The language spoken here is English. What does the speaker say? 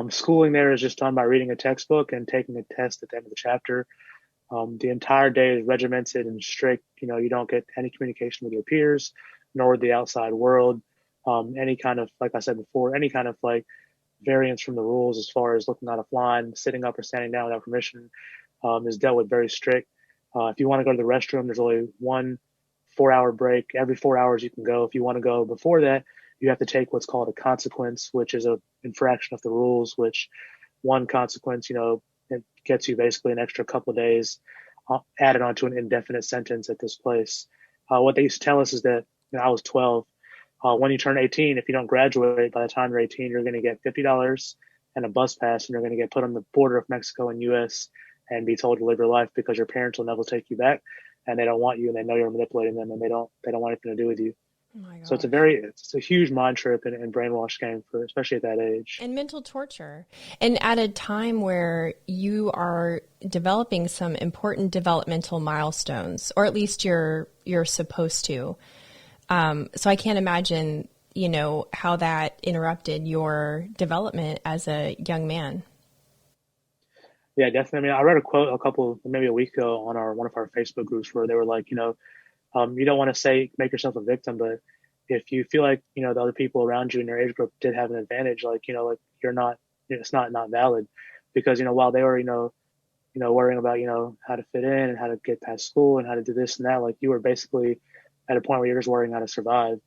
Schooling there is just done by reading a textbook and taking a test at the end of the chapter. The entire day is regimented and strict. You don't get any communication with your peers, nor with the outside world. Any kind of, like I said before, any kind of like variance from the rules as far as looking out of line, sitting up or standing down without permission, is dealt with very strict. If you want to go to the restroom, there's only one 4 hour break. Every 4 hours you can go. If you want to go before that, you have to take what's called a consequence, which is a infraction of the rules, which one consequence, it gets you basically an extra couple of days added onto an indefinite sentence at this place. What they used to tell us is that I was 12. When you turn 18, if you don't graduate by the time you're 18, you're going to get $50 and a bus pass, and you're going to get put on the border of Mexico and U.S. and be told to live your life because your parents will never take you back, and they don't want you, and they know you're manipulating them, and they don't want anything to do with you. Oh my So gosh. it's a huge mind trip and brainwash game for especially at that age. And mental torture. And at a time where you are developing some important developmental milestones, or at least you're supposed to. So I can't imagine, how that interrupted your development as a young man. Yeah, definitely. I mean, I read a quote maybe a week ago on our one of our Facebook groups where they were like, you don't want to say make yourself a victim, but if you feel like the other people around you in your age group did have an advantage, like like you're not, it's not valid, because while they were worrying about how to fit in and how to get past school and how to do this and that, like you were basically at a point where you're just worrying how to survive.